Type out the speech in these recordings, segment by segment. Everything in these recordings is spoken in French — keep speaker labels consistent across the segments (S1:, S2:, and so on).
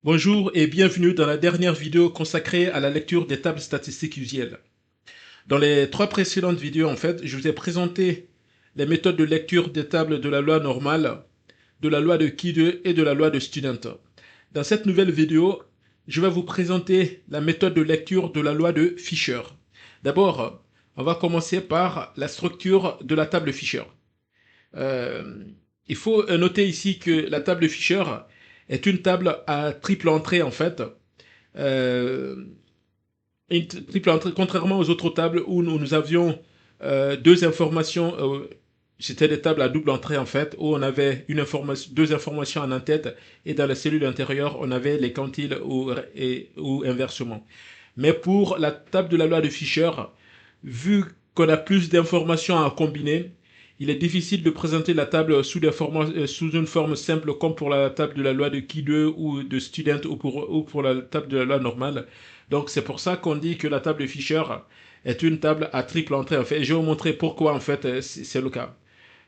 S1: Bonjour et bienvenue dans la dernière vidéo consacrée à la lecture des tables statistiques usuelles. Dans les trois précédentes vidéos, je vous ai présenté les méthodes de lecture des tables de la loi normale, de la loi de Kidde et de la loi de Student. Dans cette nouvelle vidéo, je vais vous présenter la méthode de lecture de la loi de Fisher. D'abord, on va commencer par la structure de la table Fisher. Euh, il faut noter ici que la table Fisher est une table à triple entrée euh, une triple entrée, contrairement aux autres tables où nous avions deux informations, c'était des tables à double entrée où on avait deux informations en en-tête et dans la cellule intérieure, on avait les quantiles ou inversement. Mais pour la table de la loi de Fisher, vu qu'on a plus d'informations à combiner, il est difficile de présenter la table sous une forme simple comme pour la table de la loi de Kidde ou de Student ou pour la table de la loi normale. Donc c'est pour ça qu'on dit que la table de Fisher est une table à triple entrée. Et je vais vous montrer pourquoi c'est le cas.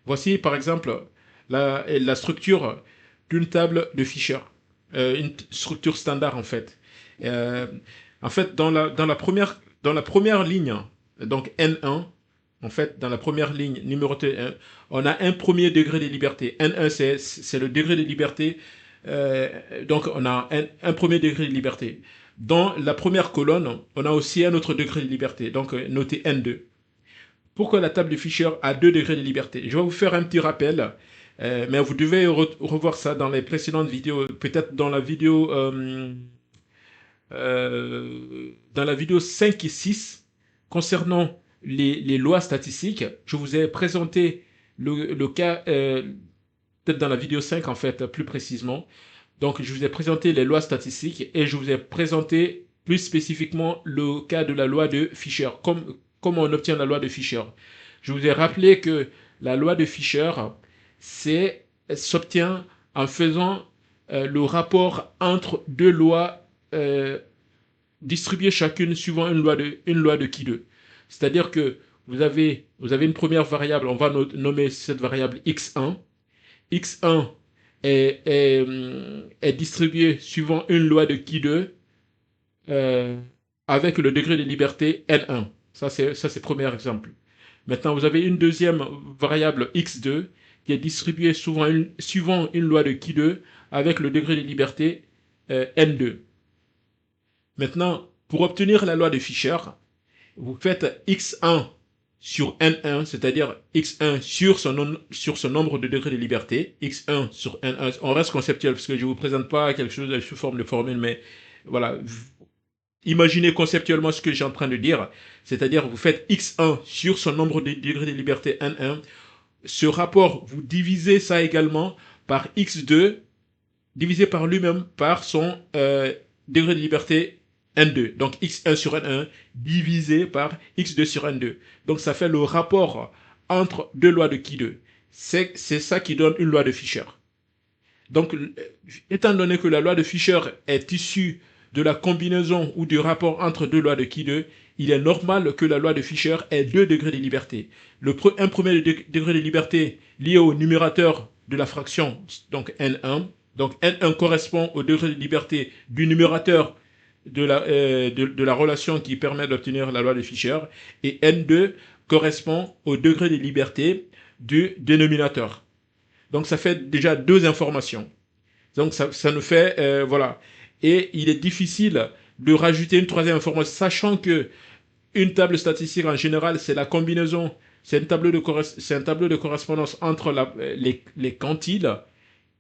S1: Voici par exemple la structure d'une table de Fisher, une structure standard Euh, dans la première ligne, donc N1, dans la première ligne numérotée 1, on a un premier degré de liberté. N1, c'est le degré de liberté. Donc, on a un premier degré de liberté. Dans la première colonne, on a aussi un autre degré de liberté, donc noté N2. Pourquoi la table de Fisher a deux degrés de liberté? Je vais vous faire un petit rappel, mais vous devez revoir ça dans les précédentes vidéos, peut-être dans la vidéo 5 et 6, concernant les lois statistiques. Je vous ai présenté le cas, peut-être dans la vidéo 5 plus précisément. Donc, je vous ai présenté les lois statistiques et je vous ai présenté plus spécifiquement le cas de la loi de Fisher, comment on obtient la loi de Fisher. Je vous ai rappelé que la loi de Fisher s'obtient en faisant le rapport entre deux lois distribuées chacune suivant une loi de Kidde. C'est-à-dire que vous avez une première variable, on va nommer cette variable x1. X1 est distribué suivant une loi de Kidde euh, avec le degré de liberté N1. Ça, c'est le premier exemple. Maintenant, vous avez une deuxième variable x2 qui est distribuée suivant une loi de Kidde avec le degré de liberté N2. Maintenant, pour obtenir la loi de Fisher, vous faites x1 sur n1, c'est-à-dire x1 sur son nombre de degrés de liberté, x1 sur n1, on reste conceptuel parce que je ne vous présente pas quelque chose sous forme de formule, mais voilà, imaginez conceptuellement ce que j'ai en train de dire, c'est-à-dire vous faites x1 sur son nombre de degrés de liberté n1, ce rapport, vous divisez ça également par x2, divisé par lui-même par son degré de liberté N2. Donc x1 sur N1 divisé par x2 sur N2. Donc ça fait le rapport entre deux lois de Kidde. C'est ça qui donne une loi de Fisher. Donc, étant donné que la loi de Fisher est issue de la combinaison ou du rapport entre deux lois de Kidde, il est normal que la loi de Fisher ait deux degrés de liberté. Un premier degré de liberté lié au numérateur de la fraction, donc N1. Donc N1 correspond au degré de liberté du numérateur de la relation qui permet d'obtenir la loi de Fisher. Et N2 correspond au degré de liberté du dénominateur. Donc ça fait déjà deux informations. Donc ça nous fait, voilà. Et il est difficile de rajouter une troisième information, sachant que une table statistique en général, c'est la combinaison, c'est un tableau de correspondance entre les quantiles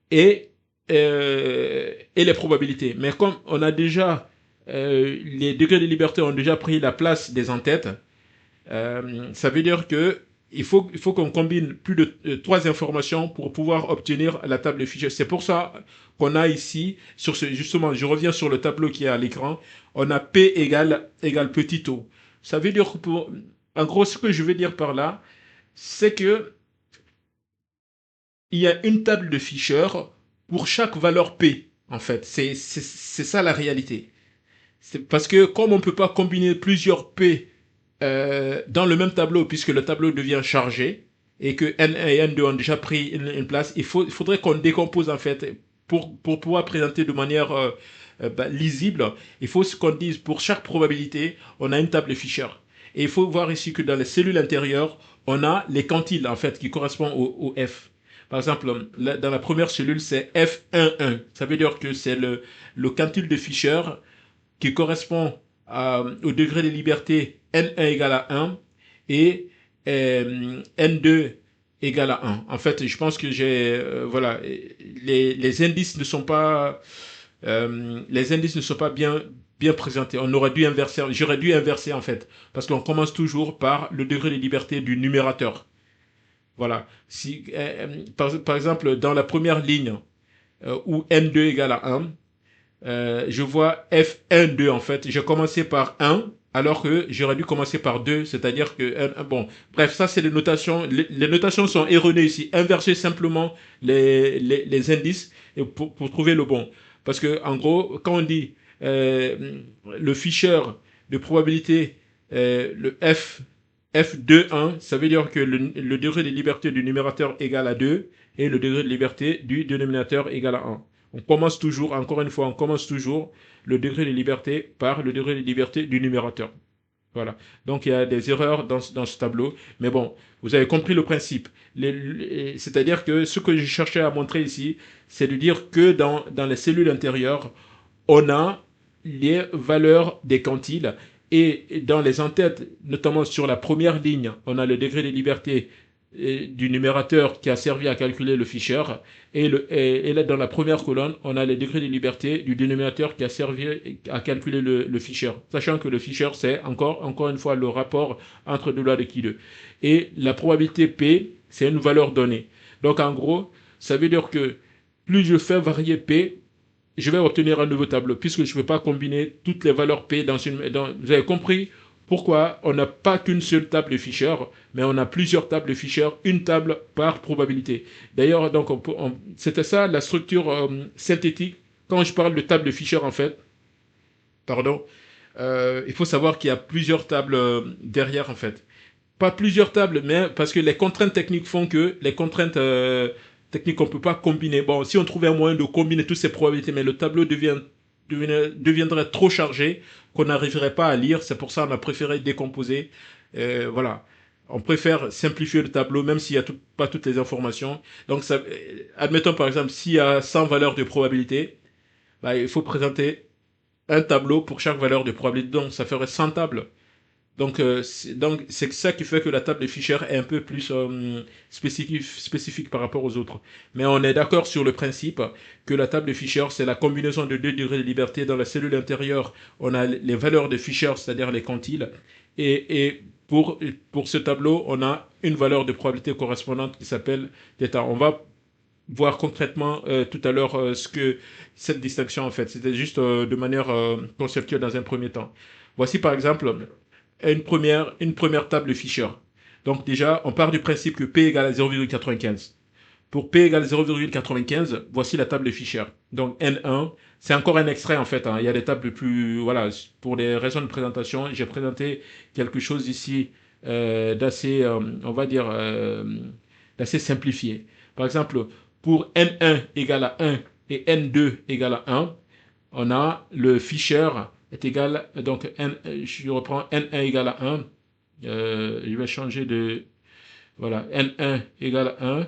S1: et, et les probabilités. Mais comme on a déjà, les degrés de liberté ont déjà pris la place des entêtes, ça veut dire que il faut qu'on combine plus de trois informations pour pouvoir obtenir la table de fichiers. C'est pour ça qu'on a ici, justement, je reviens sur le tableau qui est à l'écran, on a P égale petit o. Ça veut dire que en gros, ce que je veux dire par là, c'est que il y a une table de Fisher pour chaque valeur P, en fait. C'est ça la réalité. C'est parce que comme on ne peut pas combiner plusieurs P dans le même tableau, puisque le tableau devient chargé, et que N1 et N2 ont déjà pris une place, il faudrait qu'on décompose pour pouvoir présenter de manière lisible, il faut ce qu'on dise pour chaque probabilité, on a une table Fisher. Et il faut voir ici que dans les cellules intérieures, on a les quantiles en fait qui correspondent au F. Par exemple, dans la première cellule, c'est F11. Ça veut dire que c'est le quantile de Fisher qui correspond au degré de liberté N1 égale à 1 et N2 égale à 1. En fait, je pense que voilà, les indices ne sont pas bien présentés. On aurait dû inverser, j'aurais dû inverser en fait, parce qu'on commence toujours par le degré de liberté du numérateur. Voilà. Si, par exemple, dans la première ligne où N2 égale à 1, je vois F1, 2 en fait. J'ai commencé par 1 alors que j'aurais dû commencer par 2, c'est-à-dire que, bon, bref, ça c'est les notations. Les notations sont erronées ici. Inverser simplement les indices pour trouver le bon. Parce que, en gros, quand on dit le Fisher de probabilité, le F2,1, ça veut dire que le degré de liberté du numérateur égale à 2 et le degré de liberté du dénominateur égale à 1. On commence toujours, encore une fois, on commence toujours le degré de liberté par le degré de liberté du numérateur. Voilà. Donc il y a des erreurs dans ce tableau. Mais bon, vous avez compris le principe. C'est-à-dire que ce que je cherchais à montrer ici, c'est de dire que dans les cellules intérieures, on a les valeurs des quantiles. Et dans les entêtes, notamment sur la première ligne, on a le degré de liberté du numérateur qui a servi à calculer le Fisher. Et là, dans la première colonne, on a les degrés de liberté du dénominateur qui a servi à calculer le Fisher. Sachant que le Fisher, c'est encore une fois le rapport entre deux lois de Qui2. Et la probabilité P, c'est une valeur donnée. Donc en gros, ça veut dire que plus je fais varier P, je vais obtenir un nouveau tableau, puisque je ne peux pas combiner toutes les valeurs P dans une... vous avez compris pourquoi on n'a pas qu'une seule table de Fisher, mais on a plusieurs tables de Fisher, une table par probabilité. D'ailleurs, donc c'était ça la structure synthétique. Quand je parle de table de Fisher, en fait, pardon, il faut savoir qu'il y a plusieurs tables derrière, en fait. Pas plusieurs tables, mais parce que les contraintes techniques font que les contraintes techniques, on ne peut pas combiner. Bon, si on trouvait un moyen de combiner toutes ces probabilités, mais le tableau deviendrait trop chargé qu'on n'arriverait pas à lire. C'est pour ça qu'on a préféré décomposer. Voilà. On préfère simplifier le tableau, même s'il n'y a pas toutes les informations. Donc, admettons par exemple, s'il y a 100 valeurs de probabilité, bah, il faut présenter un tableau pour chaque valeur de probabilité. Donc, ça ferait 100 tables. Donc, c'est ça qui fait que la table de Fisher est un peu plus spécifique par rapport aux autres. Mais on est d'accord sur le principe que la table de Fisher, c'est la combinaison de deux degrés de liberté. Dans la cellule intérieure, on a les valeurs de Fisher, c'est-à-dire les quantiles. Et pour ce tableau, on a une valeur de probabilité correspondante qui s'appelle θ. On va voir concrètement tout à l'heure ce que cette distinction en fait. C'était juste de manière conceptuelle dans un premier temps. Voici par exemple une première table Fisher. Donc déjà, on part du principe que P égale à 0,95. Pour P égale 0,95, voici la table Fisher. Donc N1, c'est encore un extrait en fait. Hein. Il y a des tables plus... Voilà, pour des raisons de présentation, j'ai présenté quelque chose ici d'assez, on va dire, d'assez simplifié. Par exemple, pour N1 égale à 1 et N2 égale à 1, on a le Fisher est égal, donc je reprends N1 égale à 1, je vais changer de, voilà, N1 égale à 1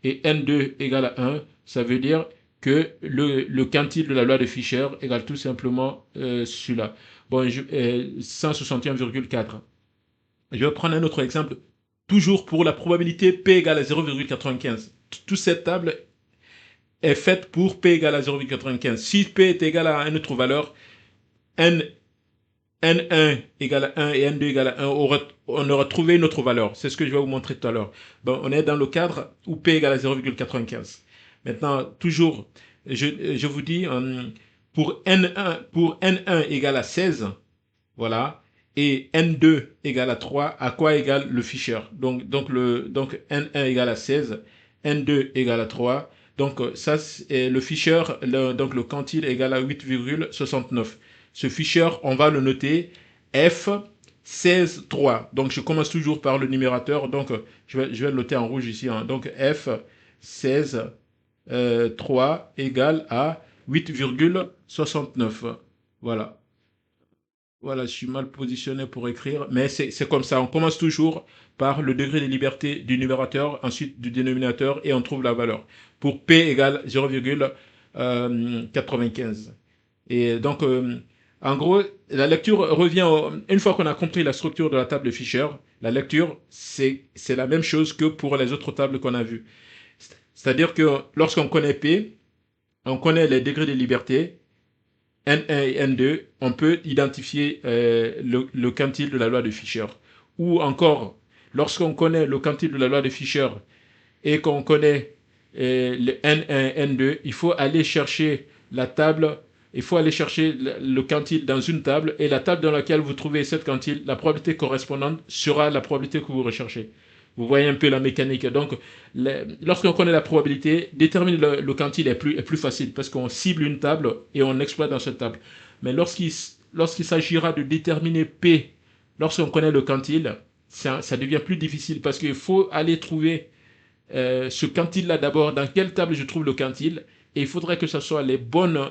S1: et N2 égale à 1, ça veut dire que le quantile de la loi de Fisher égale tout simplement celui-là. Bon, 161,4. Je vais prendre un autre exemple, toujours pour la probabilité P égale à 0,95. Toute cette table est faite pour P égale à 0,95. Si P est égal à une autre valeur, N1 égale à 1 et N2 égale à 1, on aura trouvé une autre valeur. C'est ce que je vais vous montrer tout à l'heure. Bon, on est dans le cadre où P égale à 0,95. Maintenant, toujours, je vous dis, pour N1 égale à 16, voilà, et N2 égale à 3, à quoi égale le Fisher? Donc N1 égale à 16, N2 égale à 3. Donc ça, c'est le Fisher, donc le quantile égale à 8,69. Ce Fisher, on va le noter F 16,3. Donc je commence toujours par le numérateur. Donc je vais le noter en rouge ici. Hein. Donc F 16,3. 3 égale à 8,69. Voilà. Voilà, je suis mal positionné pour écrire, mais c'est comme ça. On commence toujours par le degré de liberté du numérateur, ensuite du dénominateur, et on trouve la valeur. Pour P égale 0,95. Et donc, en gros, la lecture revient, une fois qu'on a compris la structure de la table de Fisher, la lecture, c'est la même chose que pour les autres tables qu'on a vues. C'est-à-dire que lorsqu'on connaît P, on connaît les degrés de liberté, N1 et N2, on peut identifier le quantile de la loi de Fisher. Ou encore, lorsqu'on connaît le quantile de la loi de Fisher et qu'on connaît le N1 et N2, il faut aller chercher la table, il faut aller chercher le quantile dans une table, et la table dans laquelle vous trouvez cette quantile, la probabilité correspondante sera la probabilité que vous recherchez. Vous voyez un peu la mécanique. Donc, lorsqu'on connaît la probabilité, déterminer le quantile est plus facile parce qu'on cible une table et on exploite dans cette table. Mais lorsqu'il s'agira de déterminer P, lorsqu'on connaît le quantile, ça devient plus difficile parce qu'il faut aller trouver ce quantile-là d'abord, dans quelle table je trouve le quantile, et il faudrait que ce soit les bonnes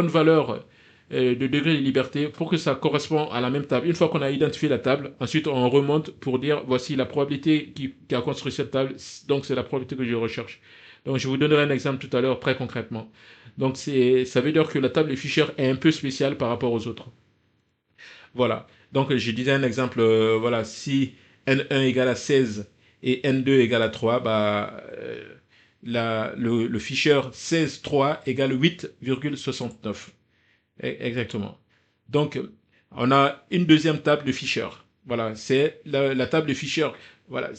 S1: valeurs de degré de liberté pour que ça corresponde à la même table. Une fois qu'on a identifié la table, ensuite on remonte pour dire voici la probabilité qui a construit cette table, donc c'est la probabilité que je recherche. Donc je vous donnerai un exemple tout à l'heure très concrètement. Donc ça veut dire que la table de Fisher est un peu spéciale par rapport aux autres. Voilà. Donc je disais un exemple, voilà, si N1 égale à 16 et N2 égale à 3, bah, le Fisher 16,3 égale 8,69. Exactement. Donc, on a une deuxième table de Fisher. Voilà, c'est la table de Fisher. Voilà.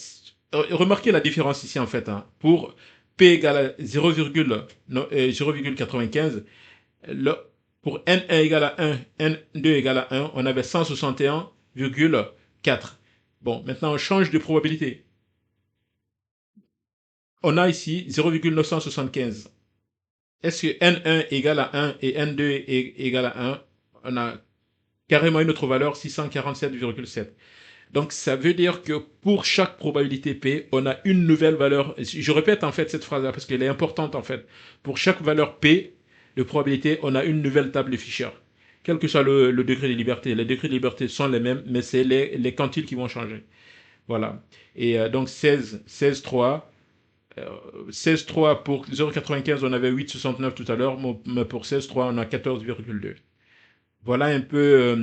S1: Remarquez la différence ici en fait. Hein. Pour P égale à 0,95, le, pour N1 égale à 1, N2 égale à 1, on avait 161,4. Bon, maintenant on change de probabilité. On a ici 0,975. Est-ce que N1 égale à 1 et N2 égale à 1? On a carrément une autre valeur, 647,7. Donc ça veut dire que pour chaque probabilité P, on a une nouvelle valeur. Je répète en fait cette phrase-là parce qu'elle est importante en fait. Pour chaque valeur P de probabilité, on a une nouvelle table de Fisher. Quel que soit le degré de liberté. Les degrés de liberté sont les mêmes, mais c'est les quantiles qui vont changer. Voilà. Et donc 16,3. 16,3 pour 0,95, on avait 8,69 tout à l'heure, mais pour 16,3, on a 14,2. Voilà un peu.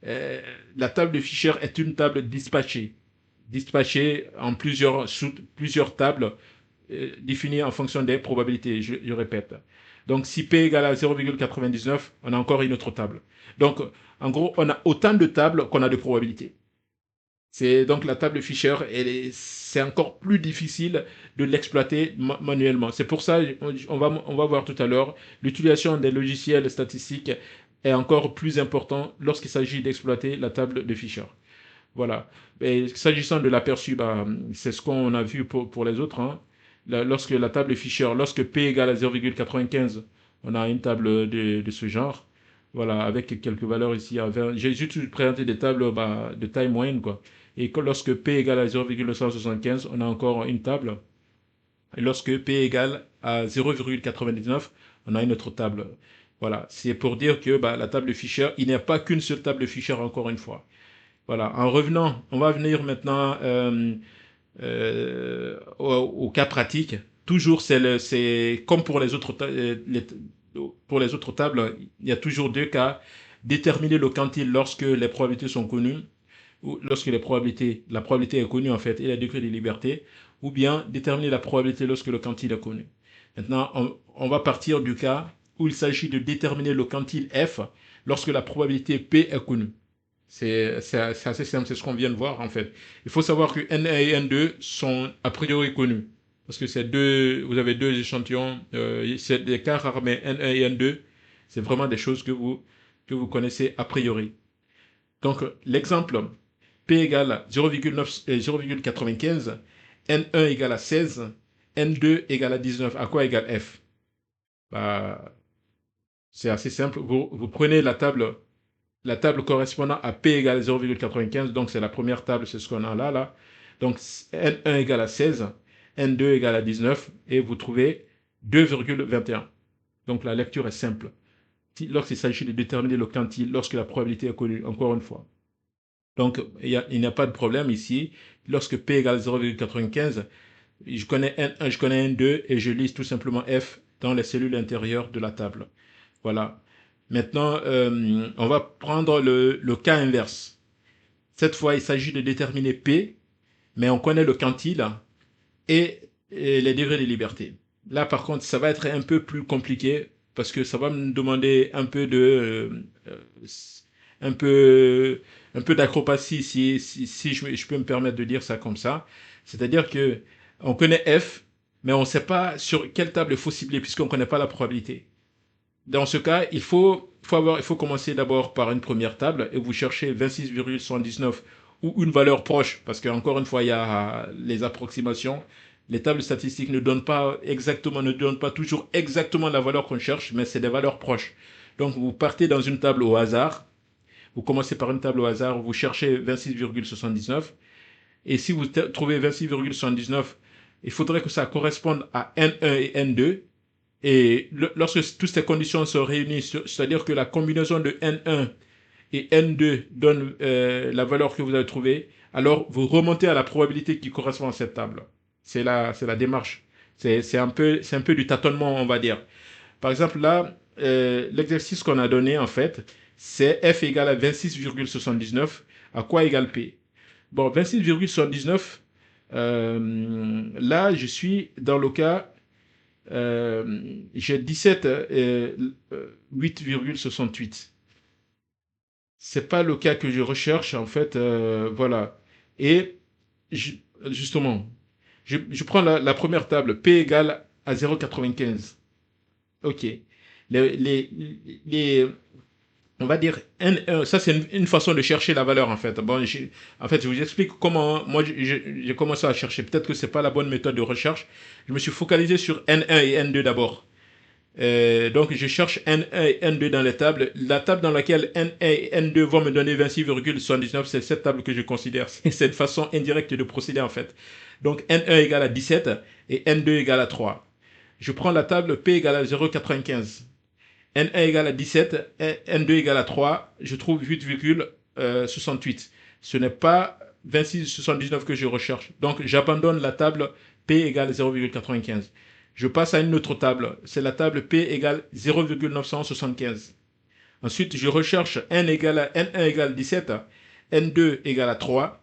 S1: Euh, la table de Fisher est une table dispatchée. Dispatchée en plusieurs tables définies en fonction des probabilités, je répète. Donc, si P égale à 0,99, on a encore une autre table. Donc, en gros, on a autant de tables qu'on a de probabilités. C'est donc la table Fisher, c'est encore plus difficile de l'exploiter manuellement. C'est pour ça, on va voir tout à l'heure, l'utilisation des logiciels statistiques est encore plus importante lorsqu'il s'agit d'exploiter la table de Fisher. Voilà. Et s'agissant de l'aperçu, bah, c'est ce qu'on a vu pour les autres. Hein. Lorsque la table Fisher, lorsque P égale à 0,95, on a une table de ce genre. Voilà, avec quelques valeurs ici. J'ai juste présenté des tables bah, de taille moyenne, quoi. Et lorsque P égale à 0,975, on a encore une table. Et lorsque P égale à 0,99, on a une autre table. Voilà, c'est pour dire que bah, la table de Fisher, il n'y a pas qu'une seule table de Fisher, encore une fois. Voilà, en revenant, on va venir maintenant au cas pratique. Toujours, c'est comme pour les autres, pour les autres tables, il y a toujours deux cas. Déterminer le quantile lorsque les probabilités sont connues, ou lorsque la probabilité est connue en fait, et le degré de liberté, ou bien déterminer la probabilité lorsque le quantile est connu. Maintenant, on va partir du cas où il s'agit de déterminer le quantile F lorsque la probabilité P est connue. C'est assez simple, c'est ce qu'on vient de voir en fait. Il faut savoir que N1 et N2 sont a priori connus. Parce que vous avez deux échantillons, c'est des cas rares, mais N1 et N2, c'est vraiment des choses que vous connaissez a priori. Donc l'exemple, P égale 0,95, N1 égale à 16, N2 égale à 19. À quoi égale F? Bah, c'est assez simple. Vous prenez la table correspondant à P égale 0,95, donc c'est la première table, c'est ce qu'on a là. Donc N1 égale à 16, N2 égale à 19 et vous trouvez 2,21. Donc la lecture est simple. Lorsqu'il s'agit de déterminer le quantile, lorsque la probabilité est connue, encore une fois. Donc il n'y a pas de problème ici. Lorsque P égale 0,95, je connais N1, je connais N2 et je lise tout simplement F dans les cellules intérieures de la table. Voilà. Maintenant, on va prendre le cas inverse. Cette fois, il s'agit de déterminer P, mais on connaît le quantile et les degrés de liberté. Là, par contre, ça va être un peu plus compliqué parce que ça va me demander un peu un peu, un peu d'acrobatie si je peux me permettre de dire ça comme ça. C'est-à-dire que on connaît F, mais on ne sait pas sur quelle table il faut cibler puisqu'on ne connaît pas la probabilité. Dans ce cas, il faut commencer d'abord par une première table et vous cherchez 26,79 ou une valeur proche, parce qu'encore une fois, il y a les approximations. Les tables statistiques ne donnent pas toujours exactement la valeur qu'on cherche, mais c'est des valeurs proches. Donc vous partez dans une table au hasard, vous commencez par une table au hasard, vous cherchez 26,79, et si vous trouvez 26,79, il faudrait que ça corresponde à N1 et N2, et lorsque toutes ces conditions sont réunies, c'est-à-dire que la combinaison de N1 et N2 donne la valeur que vous avez trouvée, alors vous remontez à la probabilité qui correspond à cette table. C'est la démarche. C'est un peu du tâtonnement, on va dire. Par exemple, là, l'exercice qu'on a donné, en fait, c'est F égale à 26,79. À quoi égale P? Bon, 26,79, là, je suis dans le cas j'ai 17 8,68. C'est pas le cas que je recherche en fait, voilà. Et justement, je prends la première table, P égale à 0,95. Ok. Les, les, les, on va dire, ça c'est une façon de chercher la valeur en fait. Bon, en fait, je vous explique comment moi j'ai commencé à chercher. Peut-être que c'est pas la bonne méthode de recherche. Je me suis focalisé sur N1 et N2 d'abord. Donc je cherche N1 et N2 dans les tables. La table dans laquelle N1 et N2 vont me donner 26,79, c'est cette table que je considère. C'est une façon indirecte de procéder en fait. Donc N1 égale à 17 et N2 égale à 3. Je prends la table P égale à 0,95. N1 égale à 17, N2 égale à 3, je trouve 8,68. Ce n'est pas 26,79 que je recherche. Donc j'abandonne la table P égale 0,95. Je passe à une autre table. C'est la table P égale 0,975. Ensuite, je recherche N1 égale 17, N2 égale à 3.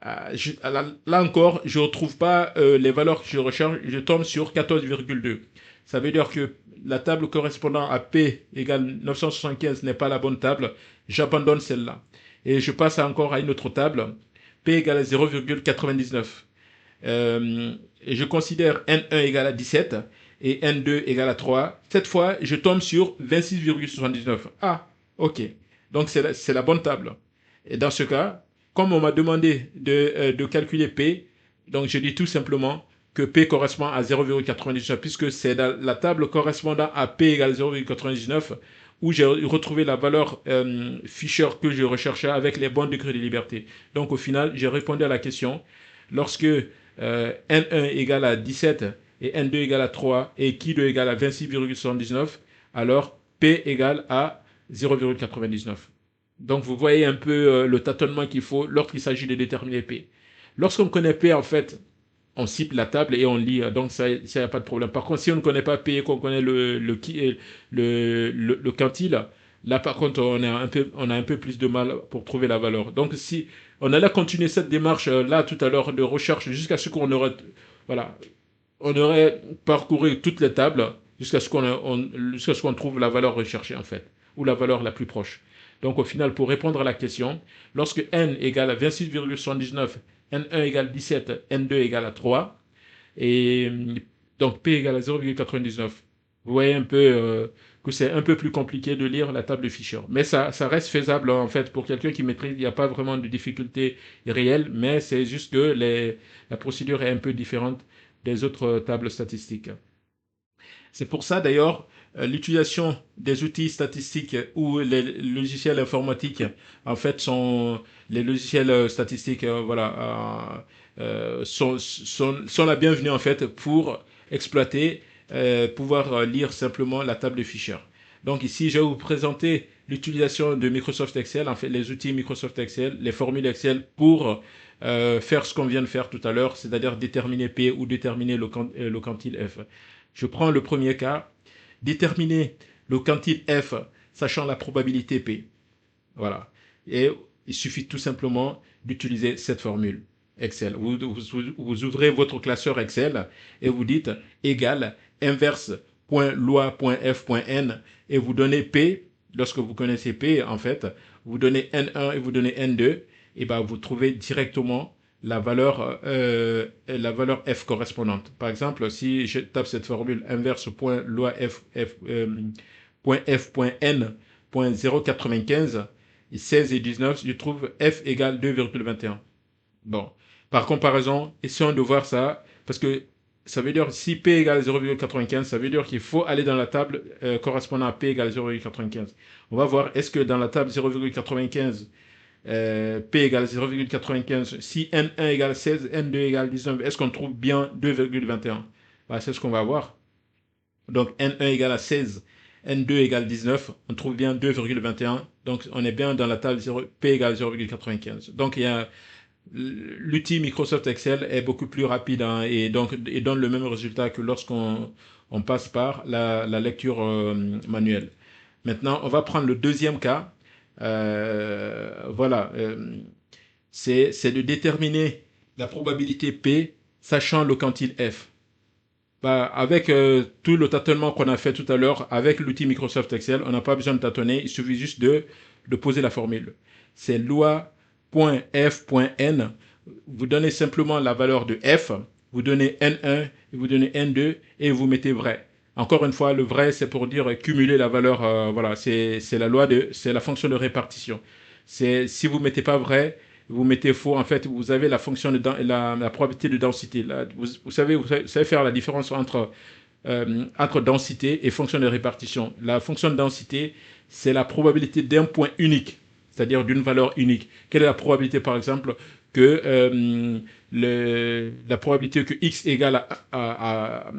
S1: Là encore, je ne retrouve pas les valeurs que je recherche. Je tombe sur 14,2. Ça veut dire que la table correspondant à P égale 975 n'est pas la bonne table. J'abandonne celle-là. Et je passe encore à une autre table. P égale à 0,99. Et je considère N1 égale à 17 et N2 égale à 3. Cette fois, je tombe sur 26,79. Ah, ok. Donc c'est la bonne table. Et dans ce cas, comme on m'a demandé de calculer P, donc je dis tout simplement que P correspond à 0,99 puisque c'est la table correspondant à P égale 0,99 où j'ai retrouvé la valeur Fisher que je recherchais avec les bons degrés de liberté. Donc au final, j'ai répondu à la question. Lorsque N1 égale à 17 et N2 égale à 3 et Q2 égale à 26,79, alors P égale à 0,99. Donc vous voyez un peu le tâtonnement qu'il faut lorsqu'il s'agit de déterminer P. Lorsqu'on connaît P, en fait, on cible la table et on lit, donc ça n'y a pas de problème. Par contre, si on ne connaît pas P et qu'on connaît le quantile, là par contre, on a un peu plus de mal pour trouver la valeur. Donc si on allait continuer cette démarche là tout à l'heure de recherche jusqu'à ce qu'on aurait, voilà, on aurait parcouru toutes les tables jusqu'à ce qu'on trouve la valeur recherchée en fait, ou la valeur la plus proche. Donc au final, pour répondre à la question, lorsque n égale à 26,79, n1 égale 17, n2 égale à 3, et donc p égale à 0,99. Vous voyez un peu que c'est un peu plus compliqué de lire la table de Fisher. Mais ça reste faisable en fait pour quelqu'un qui maîtrise. Il n'y a pas vraiment de difficulté réelle, mais c'est juste que la procédure est un peu différente des autres tables statistiques. C'est pour ça d'ailleurs, l'utilisation des outils statistiques ou les logiciels informatiques, en fait, sont les logiciels statistiques, voilà, sont la bienvenue en fait pour exploiter, pouvoir lire simplement la table de Fisher. Donc ici, je vais vous présenter l'utilisation de Microsoft Excel, en fait, les outils Microsoft Excel, les formules Excel pour faire ce qu'on vient de faire tout à l'heure, c'est-à-dire déterminer P ou déterminer le quantile F. Je prends le premier cas, déterminer le quantile F, sachant la probabilité P. Voilà. Et il suffit tout simplement d'utiliser cette formule Excel. Vous ouvrez votre classeur Excel et vous dites égal inverse.loi.f.n et vous donnez P. Lorsque vous connaissez P, en fait, vous donnez N1 et vous donnez N2, et ben vous trouvez directement la valeur F correspondante. Par exemple, si je tape cette formule inverse.loi.f.n.095, 16 et 19, je trouve F égale 2,21. Bon. Par comparaison, essayons de voir ça, parce que ça veut dire si P égale 0,95, ça veut dire qu'il faut aller dans la table correspondant à P égale 0,95. On va voir, est-ce que dans la table 0,95, P égale 0,95, si N1 égale 16, N2 égale 19, est-ce qu'on trouve bien 2,21? Bah, c'est ce qu'on va voir. Donc N1 égale à 16, N2 égale 19, on trouve bien 2,21. Donc on est bien dans la table P égale 0,95. Donc l'outil Microsoft Excel est beaucoup plus rapide, hein, et donc et donne le même résultat que lorsqu'on passe par la lecture manuelle. Maintenant, on va prendre le deuxième cas. Voilà, c'est de déterminer la probabilité P sachant le quantile F. Bah, avec tout le tâtonnement qu'on a fait tout à l'heure avec l'outil Microsoft Excel, on n'a pas besoin de tâtonner, il suffit juste de poser la formule. C'est loi.f.n, vous donnez simplement la valeur de f, vous donnez n1, vous donnez n2 et vous mettez vrai. Encore une fois, le vrai, c'est pour dire cumuler la valeur, voilà, c'est la fonction de répartition. Si vous ne mettez pas vrai, vous mettez faux, en fait, vous avez la fonction de la probabilité de densité. Là, vous savez faire la différence entre densité et fonction de répartition. La fonction de densité, c'est la probabilité d'un point unique, c'est-à-dire d'une valeur unique. Quelle est la probabilité, par exemple, que la probabilité que x égale à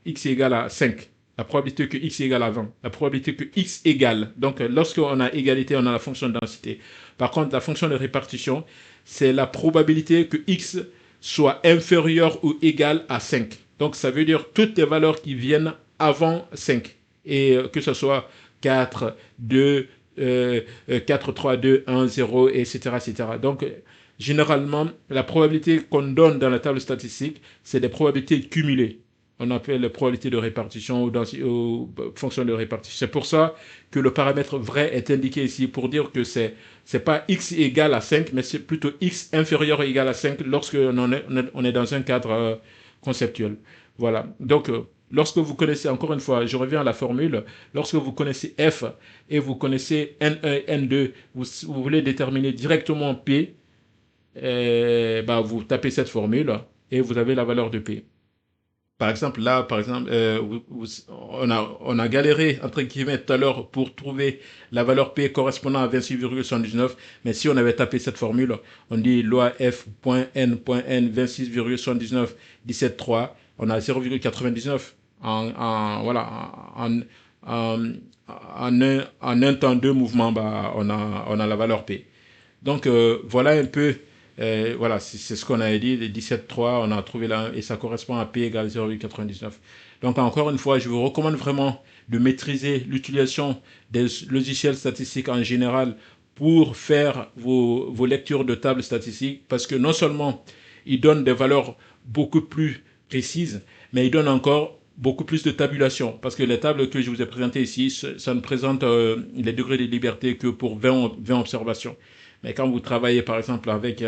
S1: x égale à 5, la probabilité que x égale à 20, la probabilité que x égale. Donc, lorsqu'on a égalité, on a la fonction de densité. Par contre, la fonction de répartition, c'est la probabilité que x soit inférieur ou égal à 5. Donc, ça veut dire toutes les valeurs qui viennent avant 5. Et que ce soit 4, 2, 4, 3, 2, 1, 0, etc. etc. Donc, généralement, la probabilité qu'on donne dans la table statistique, c'est des probabilités cumulées. On appelle les probabilités de répartition ou fonction de répartition. C'est pour ça que le paramètre vrai est indiqué ici pour dire que c'est pas x égale à 5, mais c'est plutôt x inférieur ou égal à 5 lorsque on est dans un cadre conceptuel. Voilà. Donc, lorsque vous connaissez, encore une fois, je reviens à la formule, lorsque vous connaissez f et vous connaissez n1 et n2, vous voulez déterminer directement p, vous tapez cette formule et vous avez la valeur de p. Par exemple, là, on a galéré, entre guillemets, tout à l'heure pour trouver la valeur P correspondant à 26,79. Mais si on avait tapé cette formule, on dit loi F.N.N 26,79 17,3, on a 0,99 en un temps deux mouvements, on a la valeur P. Donc, voilà un peu, voilà, c'est ce qu'on a dit, les 17,3, on a trouvé là, et ça correspond à P égale 0,99. Donc, encore une fois, je vous recommande vraiment de maîtriser l'utilisation des logiciels statistiques en général pour faire vos lectures de tables statistiques, parce que non seulement ils donnent des valeurs beaucoup plus précises, mais ils donnent encore beaucoup plus de tabulation, parce que les tables que je vous ai présentées ici, ça ne présente les degrés de liberté que pour 20 observations. Mais quand vous travaillez par exemple avec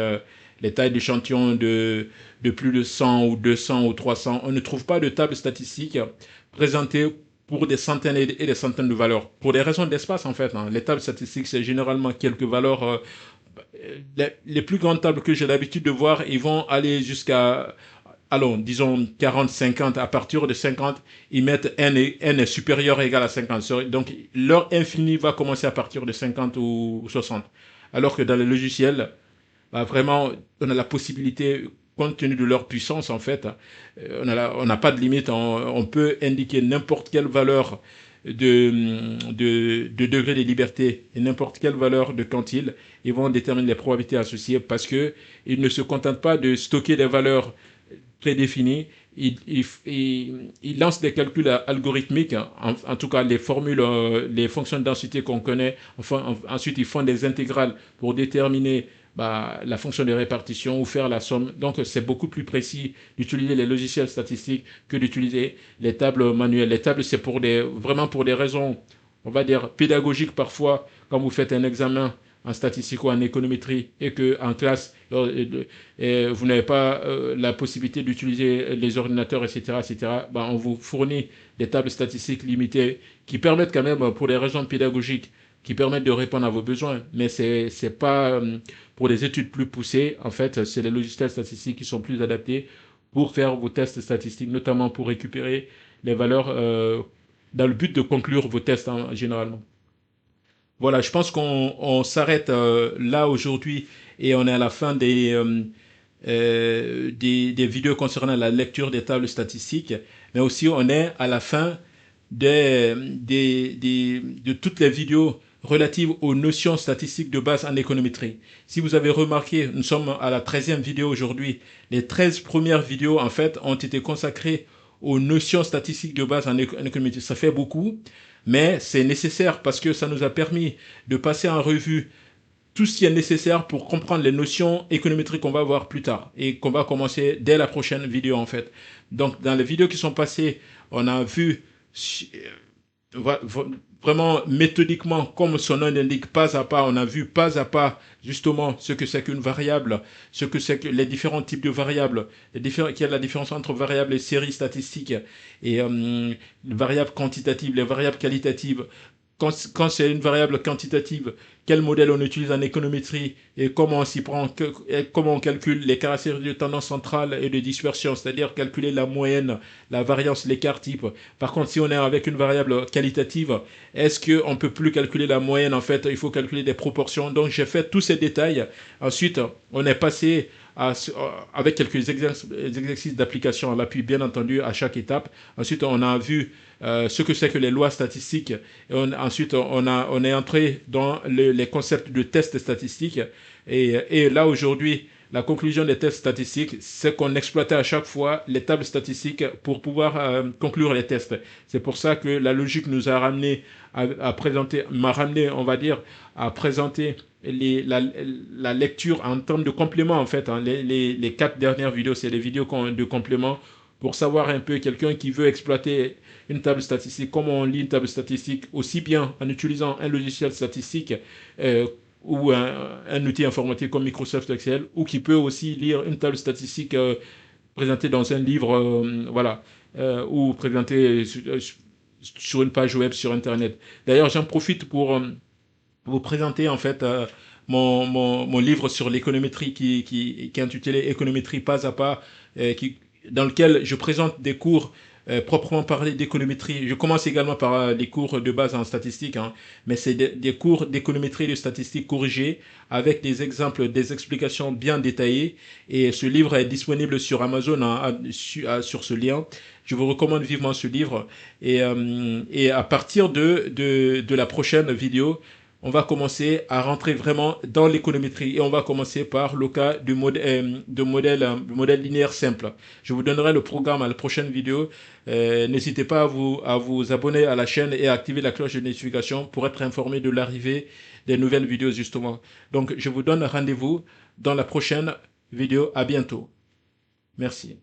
S1: les tailles d'échantillons de plus de 100 ou 200 ou 300, on ne trouve pas de table statistique présentée pour des centaines et des centaines de valeurs. Pour des raisons d'espace en fait, hein. Les tables statistiques, c'est généralement quelques valeurs. Les plus grandes tables que j'ai l'habitude de voir, ils vont aller jusqu'à allons, disons 40, 50, à partir de 50, ils mettent n est supérieur ou égal à 50. Donc, leur infini va commencer à partir de 50 ou 60. Alors que dans le logiciel, bah, vraiment, on a la possibilité, compte tenu de leur puissance, en fait, on n'a pas de limite. On peut indiquer n'importe quelle valeur de degré de liberté et n'importe quelle valeur de quantile. Ils vont déterminer les probabilités associées parce qu'ils ne se contentent pas de stocker des valeurs prédéfinies. Ils lancent des calculs algorithmiques, en tout cas les formules, les fonctions de densité qu'on connaît. Enfin, ensuite, ils font des intégrales pour déterminer la fonction de répartition ou faire la somme. Donc, c'est beaucoup plus précis d'utiliser les logiciels statistiques que d'utiliser les tables manuelles. Les tables, c'est vraiment pour des raisons, on va dire, pédagogiques parfois, quand vous faites un examen en statistique ou en économétrie et que en classe vous n'avez pas la possibilité d'utiliser les ordinateurs, etc., etc. On vous fournit des tables statistiques limitées qui permettent quand même, pour des raisons pédagogiques, qui permettent de répondre à vos besoins. Mais c'est pas pour des études plus poussées. En fait, c'est les logiciels statistiques qui sont plus adaptés pour faire vos tests statistiques, notamment pour récupérer les valeurs dans le but de conclure vos tests généralement. Voilà, je pense qu'on s'arrête là aujourd'hui et on est à la fin des vidéos concernant la lecture des tables statistiques, mais aussi on est à la fin de toutes les vidéos relatives aux notions statistiques de base en économétrie. Si vous avez remarqué, nous sommes à la 13e vidéo aujourd'hui. Les 13 premières vidéos, en fait, ont été consacrées aux notions statistiques de base en économétrie. Ça fait beaucoup, mais c'est nécessaire parce que ça nous a permis de passer en revue tout ce qui est nécessaire pour comprendre les notions économétriques qu'on va voir plus tard et qu'on va commencer dès la prochaine vidéo en fait. Donc dans les vidéos qui sont passées, on a vu vraiment méthodiquement, comme son nom l'indique, pas à pas, on a vu pas à pas justement ce que c'est qu'une variable, ce que c'est que les différents types de variables, quelle est la différence entre variables et séries statistiques et variables quantitatives, les variables qualitatives. Quand c'est une variable quantitative, quel modèle on utilise en économétrie et comment on s'y prend, comment on calcule les caractéristiques de tendance centrale et de dispersion, c'est-à-dire calculer la moyenne, la variance, l'écart type. Par contre, si on est avec une variable qualitative, est-ce qu'on ne peut plus calculer la moyenne? En fait, il faut calculer des proportions. Donc, j'ai fait tous ces détails. Ensuite, on est passé avec quelques exercices d'application à l'appui, bien entendu, à chaque étape. Ensuite, on a vu ce que c'est que les lois statistiques. Et ensuite, on est entré dans les concepts de tests statistiques. Et là, aujourd'hui, la conclusion des tests statistiques, c'est qu'on exploitait à chaque fois les tables statistiques pour pouvoir conclure les tests. C'est pour ça que la logique nous a ramené m'a ramené, on va dire, à présenter la lecture en termes de compléments, en fait. Hein. Les 4 dernières vidéos, c'est les vidéos de compléments pour savoir un peu quelqu'un qui veut exploiter une table statistique, comment on lit une table statistique, aussi bien en utilisant un logiciel statistique ou un outil informatique comme Microsoft Excel, ou qui peut aussi lire une table statistique présentée dans un livre, voilà, ou présentée sur une page web sur Internet. D'ailleurs, j'en profite pour vous présenter en fait mon livre sur l'économétrie qui est intitulé Économétrie pas à pas, dans lequel je présente des cours proprement parler d'économétrie. Je commence également par des cours de base en statistique, hein, mais c'est des cours d'économétrie et de statistique corrigés avec des exemples, des explications bien détaillées. Et ce livre est disponible sur Amazon sur ce lien. Je vous recommande vivement ce livre. Et à partir de la prochaine vidéo, on va commencer à rentrer vraiment dans l'économétrie et on va commencer par le cas du modèle linéaire simple. Je vous donnerai le programme à la prochaine vidéo. N'hésitez pas à vous abonner à la chaîne et à activer la cloche de notification pour être informé de l'arrivée des nouvelles vidéos justement. Donc je vous donne rendez-vous dans la prochaine vidéo. À bientôt. Merci.